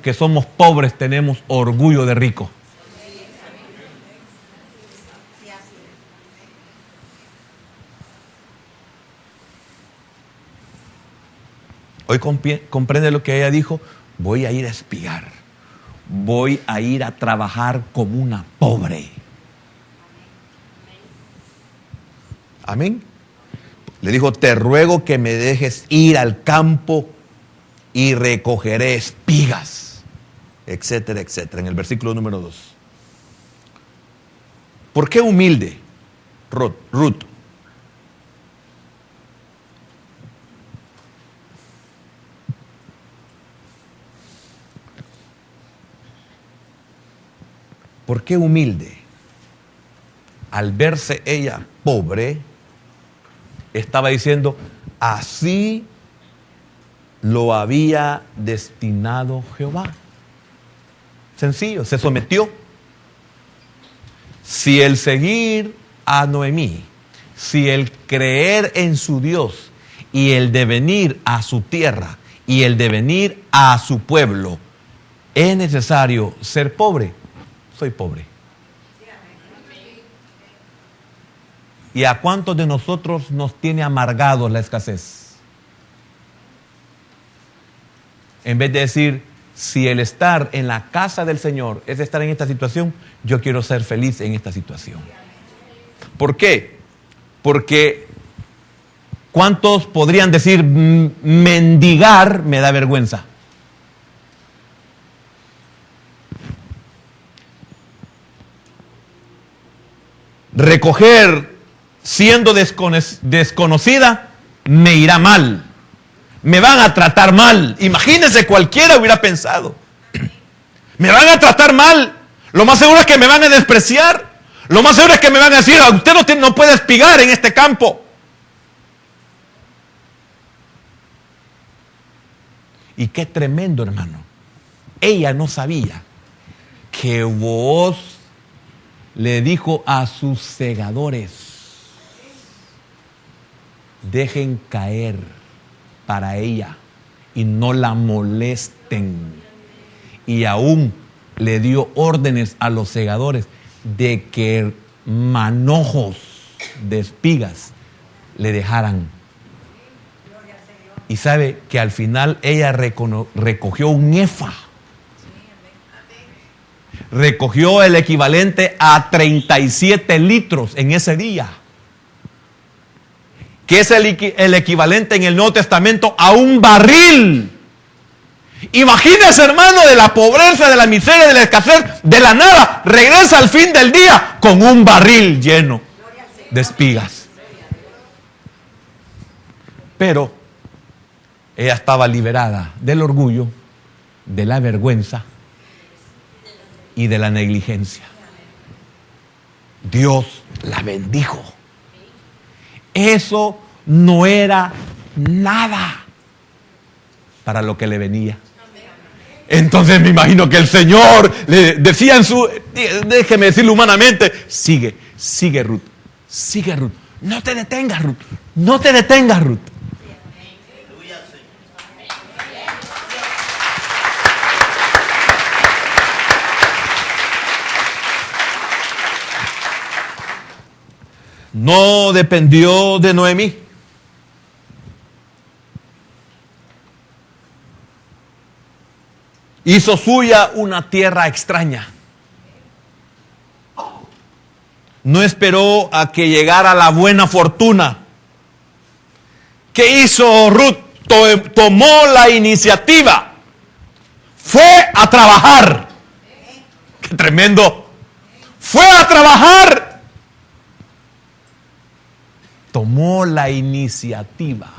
que somos pobres tenemos orgullo de rico? Hoy comprende lo que ella dijo, voy a ir a espigar, voy a ir a trabajar como una pobre. Amén. Le dijo, te ruego que me dejes ir al campo y recogeré espigas, etcétera, etcétera. En el versículo número 2. ¿Por qué humilde, Ruth? ¿Por qué humilde? Al verse ella pobre, estaba diciendo, así lo había destinado Jehová. Sencillo, se sometió. Si el seguir a Noemí, si el creer en su Dios y el de venir a su tierra y el de venir a su pueblo, es necesario ser pobre. Soy pobre. ¿Y a cuántos de nosotros nos tiene amargados la escasez? En vez de decir, si el estar en la casa del Señor es estar en esta situación, yo quiero ser feliz en esta situación. ¿Por qué? Porque ¿cuántos podrían decir mendigar me da vergüenza? Recoger siendo desconocida me irá mal. Me van a tratar mal. Imagínense, cualquiera hubiera pensado. Me van a tratar mal. Lo más seguro es que me van a despreciar. Lo más seguro es que me van a decir, usted no puede espigar en este campo. Y qué tremendo, hermano. Ella no sabía que Booz le dijo a sus segadores, dejen caer para ella y no la molesten. Y aún le dio órdenes a los segadores de que manojos de espigas le dejaran. Y sabe que al final ella recogió un efa. Recogió el equivalente a 37 litros en ese día. Que es el equivalente en el Nuevo Testamento a un barril. Imagínese, hermano, de la pobreza, de la miseria, de la escasez, de la nada, regresa al fin del día con un barril lleno de espigas. Pero ella estaba liberada del orgullo, de la vergüenza y de la negligencia. Dios la bendijo. Eso no era nada para lo que le venía. Entonces me imagino que el Señor le decía déjeme decirlo humanamente, sigue Ruth, sigue Ruth, no te detengas Ruth, no te detengas Ruth. No dependió de Noemí. Hizo suya una tierra extraña. No esperó a que llegara la buena fortuna. ¿Qué hizo Ruth? Tomó la iniciativa. Fue a trabajar. ¡Qué tremendo! Fue a trabajar. Tomó la iniciativa.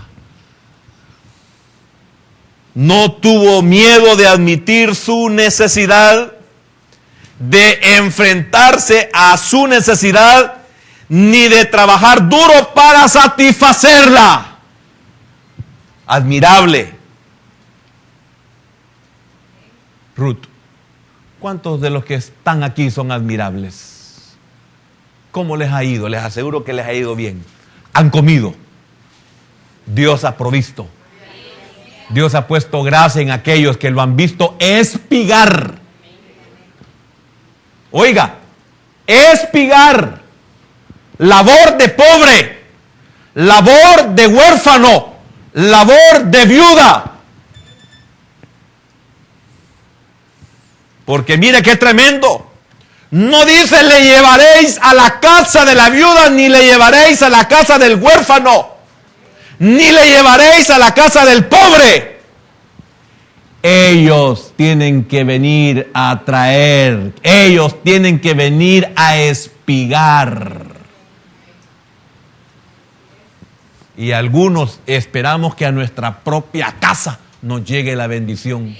No tuvo miedo de admitir su necesidad, de enfrentarse a su necesidad, ni de trabajar duro para satisfacerla. Admirable. Ruth, ¿cuántos de los que están aquí son admirables? ¿Cómo les ha ido? Les aseguro que les ha ido bien. Han comido. Dios ha provisto. Dios ha puesto gracia en aquellos que lo han visto espigar. Oiga, espigar. Labor de pobre. Labor de huérfano. Labor de viuda. Porque mire qué tremendo. No dice le llevaréis a la casa de la viuda, ni le llevaréis a la casa del huérfano, ni le llevaréis a la casa del pobre. Ellos tienen que venir a traer, ellos tienen que venir a espigar. Y algunos esperamos que a nuestra propia casa nos llegue la bendición.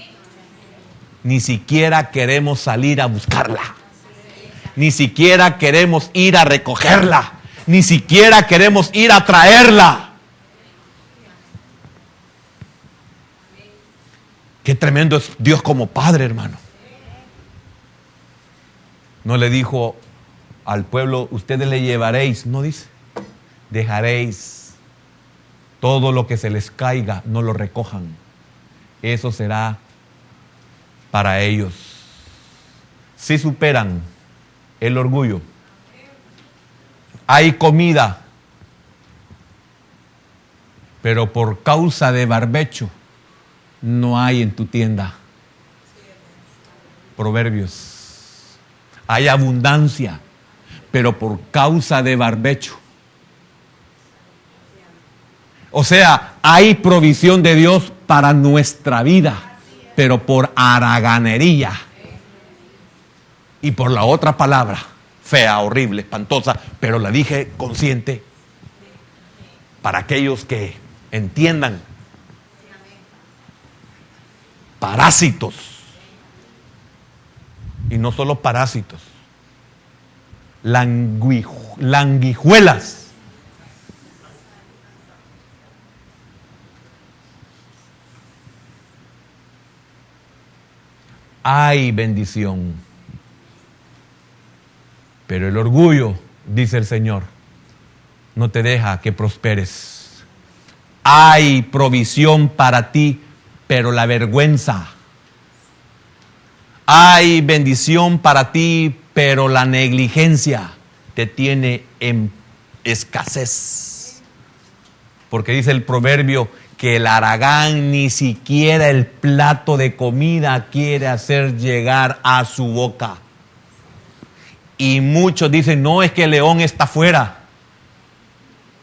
Ni siquiera queremos salir a buscarla. Ni siquiera queremos ir a recogerla. Ni siquiera queremos ir a traerla. Qué tremendo es Dios como Padre, hermano. No le dijo al pueblo, ustedes le llevaréis, no dice, dejaréis todo lo que se les caiga, no lo recojan. Eso será para ellos. Si superan el orgullo, hay comida, pero por causa de barbecho no hay en tu tienda. Proverbios. Hay abundancia, pero por causa de barbecho. O sea, hay provisión de Dios para nuestra vida, pero por haraganería. Y por la otra palabra, fea, horrible, espantosa, pero la dije consciente, para aquellos que entiendan. Parásitos. Y no solo parásitos. Languijuelas. Hay bendición. Pero el orgullo, dice el Señor, no te deja que prosperes. Hay provisión para ti, pero la vergüenza. Hay bendición para ti, pero la negligencia te tiene en escasez. Porque dice el proverbio que el haragán ni siquiera el plato de comida quiere hacer llegar a su boca. Y muchos dicen, no, es que el león está afuera.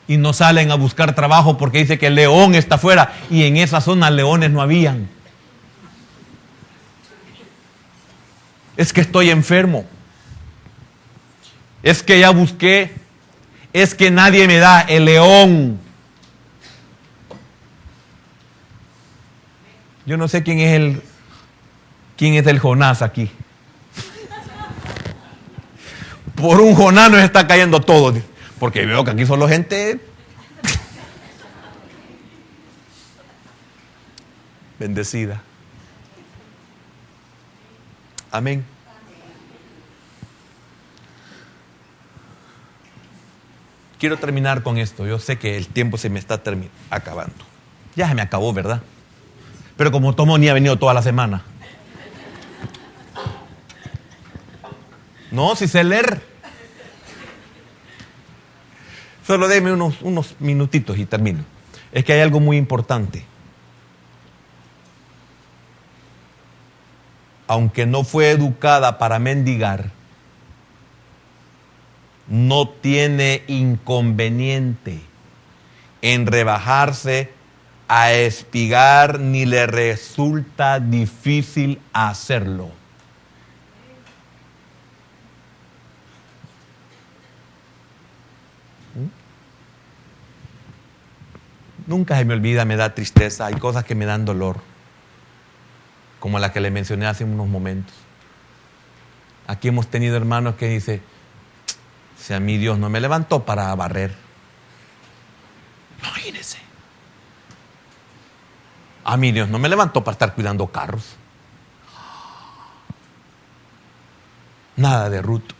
Y no salen a buscar trabajo porque dice que el león está afuera. Y en esa zona leones no habían. Es que estoy enfermo. Es que ya busqué. Es que nadie me da el león. Yo no sé quién es el Jonás aquí. Por un Jonás nos está cayendo todo. Porque veo que aquí solo gente bendecida. Amén. Quiero terminar con esto. Yo sé que el tiempo se me está acabando. Ya se me acabó, ¿verdad? Pero como Tomo ni ha venido toda la semana. No, si sé leer. Solo déme unos minutitos y termino. Es que hay algo muy importante. Aunque no fue educada para mendigar, no tiene inconveniente en rebajarse a espigar, ni le resulta difícil hacerlo. Nunca se me olvida, me da tristeza, hay cosas que me dan dolor, como la que le mencioné hace unos momentos. Aquí hemos tenido hermanos que dicen, si a mí Dios no me levantó para barrer. Imagínense. A mí Dios no me levantó para estar cuidando carros. Nada de Ruth.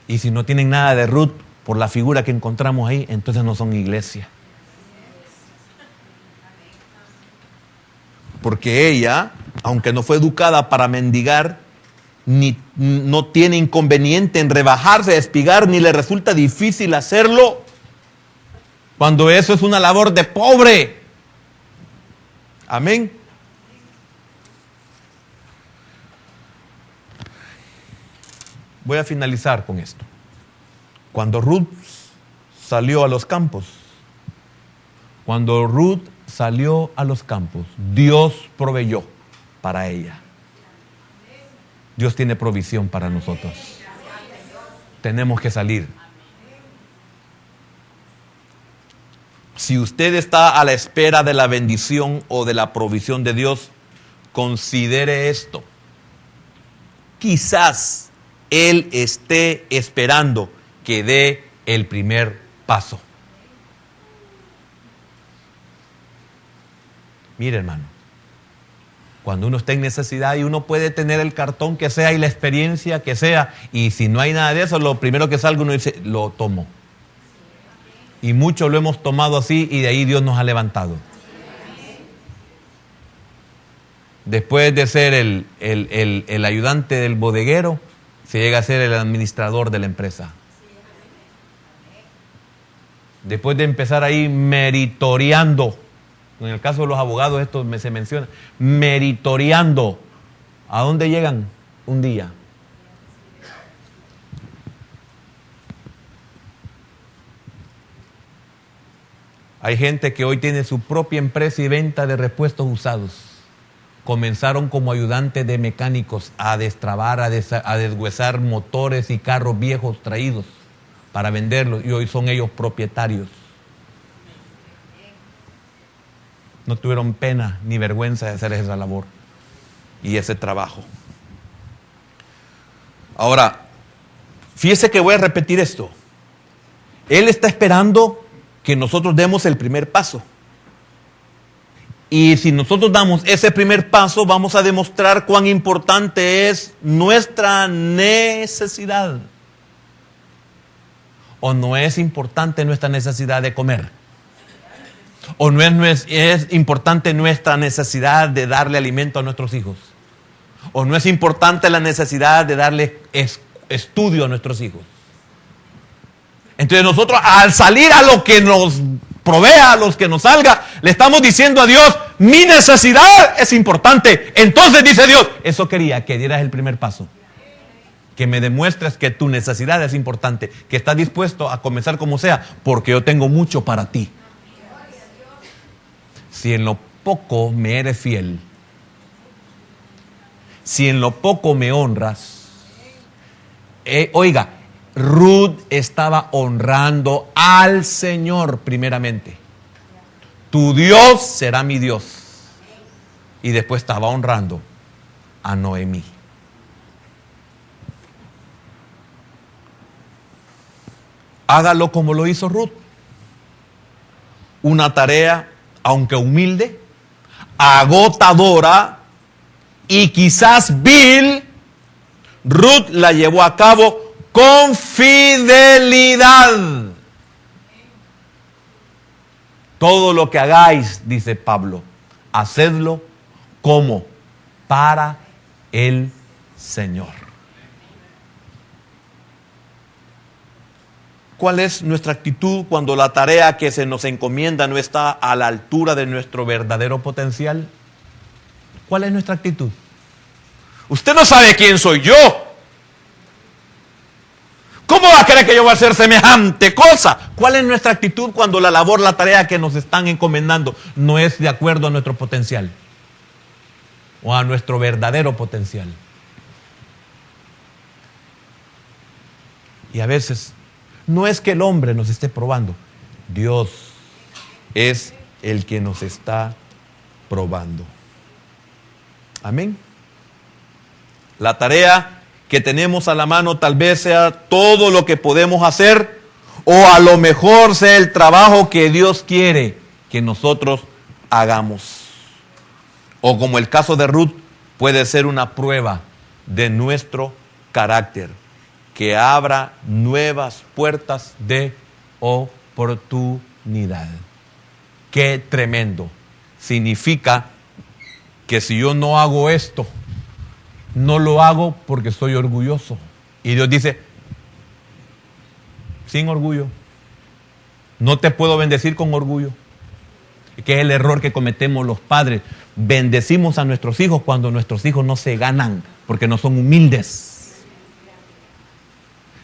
Y si no tienen nada de Ruth, por la figura que encontramos ahí, entonces no son iglesia. Porque ella, aunque no fue educada para mendigar, no tiene inconveniente en rebajarse, espigar, ni le resulta difícil hacerlo, cuando eso es una labor de pobre. Amén. Voy a finalizar con esto. Cuando Ruth salió a los campos, Dios proveyó para ella. Dios tiene provisión para nosotros. Tenemos que salir. Si usted está a la espera de la bendición o de la provisión de Dios, considere esto. Quizás Él esté esperando que dé el primer paso. Mire, hermano, cuando uno está en necesidad y uno puede tener el cartón que sea y la experiencia que sea, y si no hay nada de eso, lo primero que salga uno dice, lo tomo. Y muchos lo hemos tomado así y de ahí Dios nos ha levantado. Después de ser el ayudante del bodeguero, se llega a ser el administrador de la empresa. Después de empezar ahí meritoreando En el caso de los abogados esto se menciona, meritoriando. ¿A dónde llegan? Un día. Hay gente que hoy tiene su propia empresa y venta de repuestos usados. Comenzaron como ayudantes de mecánicos a destrabar, a deshuesar motores y carros viejos traídos para venderlos, y hoy son ellos propietarios. No tuvieron pena ni vergüenza de hacer esa labor y ese trabajo. Ahora, fíjese que voy a repetir esto. Él está esperando que nosotros demos el primer paso. Y si nosotros damos ese primer paso, vamos a demostrar cuán importante es nuestra necesidad. ¿O no es importante nuestra necesidad de comer? ¿O no es importante nuestra necesidad de darle alimento a nuestros hijos? ¿O no es importante la necesidad de darle estudio a nuestros hijos? Entonces nosotros, al salir a lo que nos provea, a los que nos salga, le estamos diciendo a Dios, mi necesidad es importante. Entonces dice Dios, eso quería que dieras el primer paso. Que me demuestres que tu necesidad es importante, que estás dispuesto a comenzar como sea, porque yo tengo mucho para ti. Si en lo poco me eres fiel, si en lo poco me honras, oiga, Ruth estaba honrando al Señor primeramente. Tu Dios será mi Dios. Y después estaba honrando a Noemí. Hágalo como lo hizo Ruth. Una tarea, aunque humilde, agotadora y quizás vil, Ruth la llevó a cabo con fidelidad. Todo lo que hagáis, dice Pablo, hacedlo como para el Señor. ¿Cuál es nuestra actitud cuando la tarea que se nos encomienda no está a la altura de nuestro verdadero potencial? ¿Cuál es nuestra actitud? Usted no sabe quién soy yo. ¿Cómo va a creer que yo voy a hacer semejante cosa? ¿Cuál es nuestra actitud cuando la labor, la tarea que nos están encomendando no es de acuerdo a nuestro potencial? O a nuestro verdadero potencial. Y a veces no es que el hombre nos esté probando. Dios es el que nos está probando. Amén. La tarea que tenemos a la mano tal vez sea todo lo que podemos hacer, o a lo mejor sea el trabajo que Dios quiere que nosotros hagamos. O como el caso de Ruth, puede ser una prueba de nuestro carácter, que abra nuevas puertas de oportunidad. Qué tremendo. Significa que si yo no hago esto, no lo hago porque soy orgulloso. Y Dios dice, sin orgullo, no te puedo bendecir con orgullo. Que es el error que cometemos los padres. Bendecimos a nuestros hijos cuando nuestros hijos no se ganan, porque no son humildes.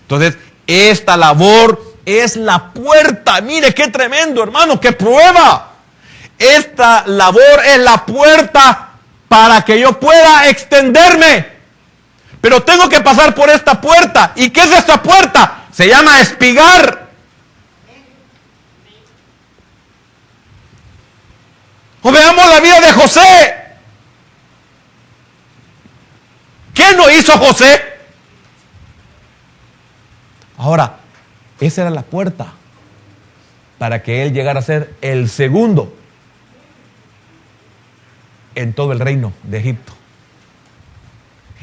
Entonces, esta labor es la puerta. Mire qué tremendo, hermano, qué prueba. Esta labor es la puerta para que yo pueda extenderme. Pero tengo que pasar por esta puerta. ¿Y qué es esta puerta? Se llama espigar. O veamos la vida de José. ¿Qué no hizo José? Ahora, esa era la puerta para que él llegara a ser el segundo en todo el reino de Egipto.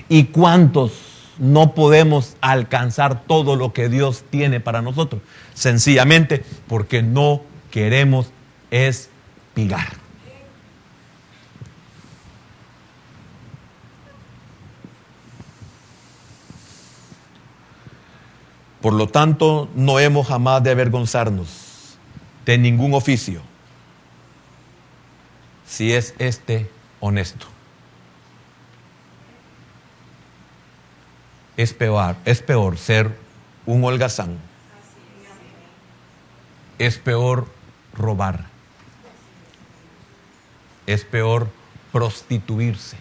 ¿Y cuántos no podemos alcanzar todo lo que Dios tiene para nosotros? Sencillamente porque no queremos espigar. Por lo tanto, no hemos jamás de avergonzarnos de ningún oficio, si es honesto. Es peor ser un holgazán. Es peor robar. Es peor prostituirse.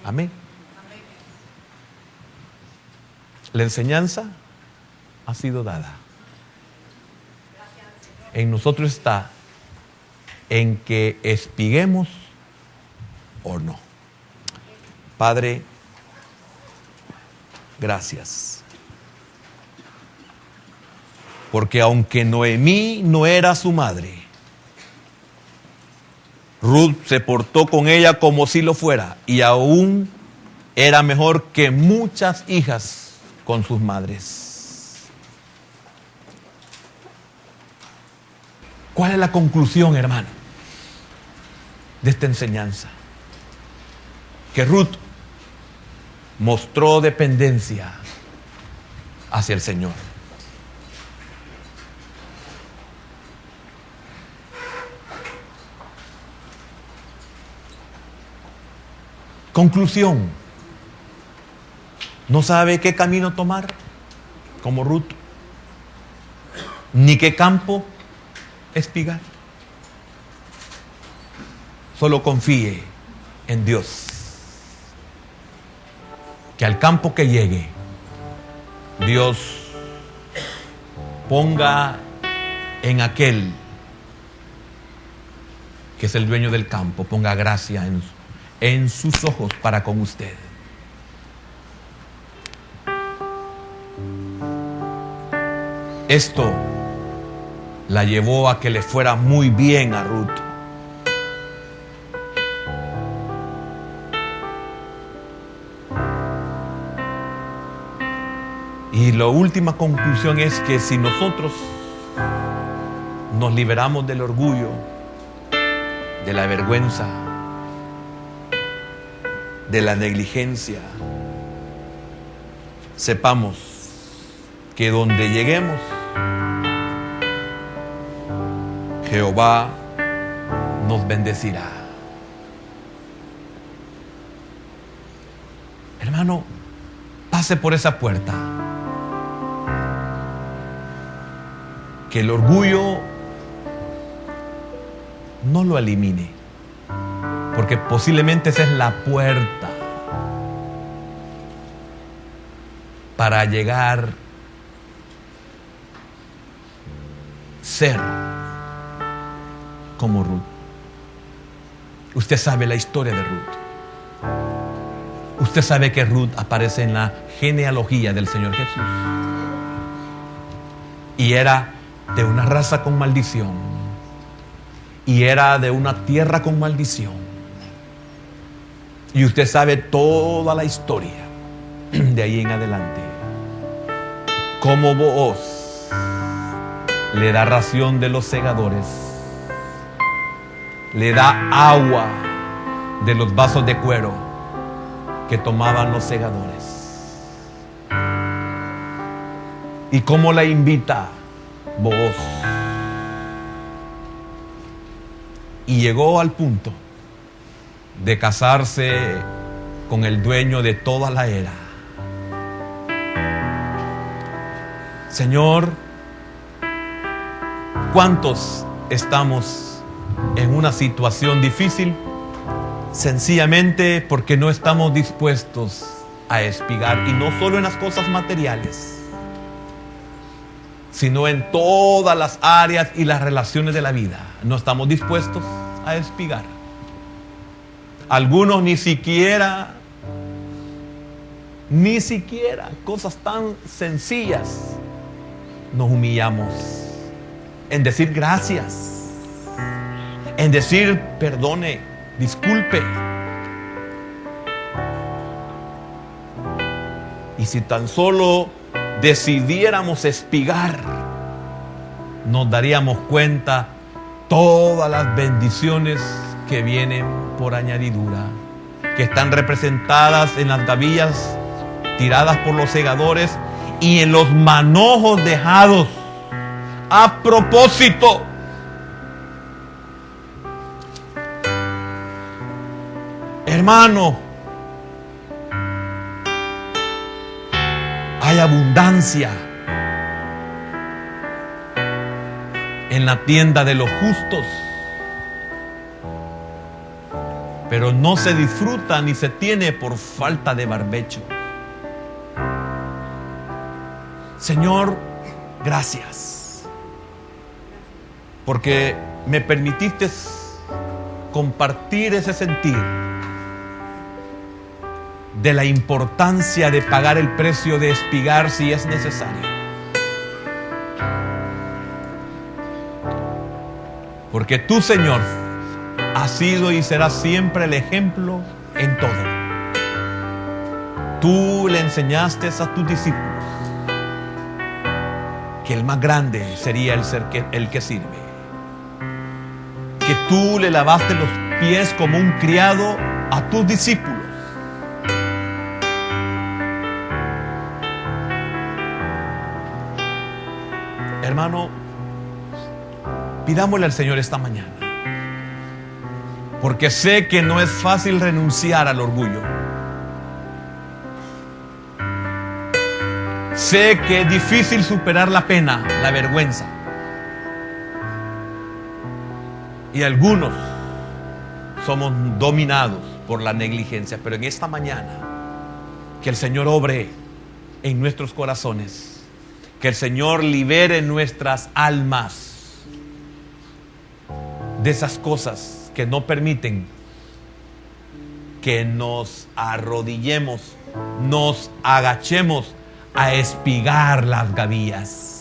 Amén. La enseñanza ha sido dada. En nosotros está en que espiguemos o no. Padre, gracias. Porque aunque Noemí no era su madre, Ruth se portó con ella como si lo fuera, y aún era mejor que muchas hijas con sus madres. ¿Cuál es la conclusión, hermano, de esta enseñanza? Que Ruth mostró dependencia hacia el Señor. Conclusión: no sabe qué camino tomar como Ruth, ni qué campo espigar. Solo confíe en Dios, que al campo que llegue, Dios ponga en aquel que es el dueño del campo, ponga gracia en sus ojos para con usted. Esto la llevó a que le fuera muy bien a Ruth. Y la última conclusión es que si nosotros nos liberamos del orgullo, de la vergüenza, de la negligencia, sepamos que donde lleguemos, Jehová nos bendecirá. Hermano, pase por esa puerta. Que el orgullo no lo elimine, porque posiblemente esa es la puerta para llegar a ser como Ruth. Usted sabe la historia de Ruth. Usted sabe que Ruth aparece en la genealogía del Señor Jesús. Y era de una raza con maldición. Y era de una tierra con maldición. Y usted sabe toda la historia de ahí en adelante. Cómo Booz le da ración de los segadores, le da agua de los vasos de cuero que tomaban los segadores. Y cómo la invita Booz. Y llegó al punto de casarse con el dueño de toda la era. Señor, ¿cuántos estamos en una situación difícil? Sencillamente porque no estamos dispuestos a espigar, y no solo en las cosas materiales, sino en todas las áreas y las relaciones de la vida. No estamos dispuestos a espigar. Algunos ni siquiera cosas tan sencillas nos humillamos en decir gracias, en decir perdone, disculpe. Y si tan solo decidiéramos espigar, nos daríamos cuenta todas las bendiciones que vienen por añadidura, que están representadas en las gavillas tiradas por los segadores y en los manojos dejados a propósito Hermano, hay abundancia en la tienda de los justos, pero no se disfruta ni se tiene por falta de barbecho. Señor, gracias, porque me permitiste compartir ese sentir de la importancia de pagar el precio de espigar si es necesario. Porque tú, Señor, has sido y serás siempre el ejemplo en todo. Tú le enseñaste a tus discípulos que el más grande sería el que sirve. Que tú le lavaste los pies como un criado a tus discípulos. Hermano, pidámosle al Señor esta mañana, porque sé que no es fácil renunciar al orgullo. Sé que es difícil superar la pena, la vergüenza. Y algunos somos dominados por la negligencia. Pero en esta mañana, que el Señor obre en nuestros corazones. Que el Señor libere nuestras almas de esas cosas que no permiten que nos arrodillemos, nos agachemos a espigar las gavillas.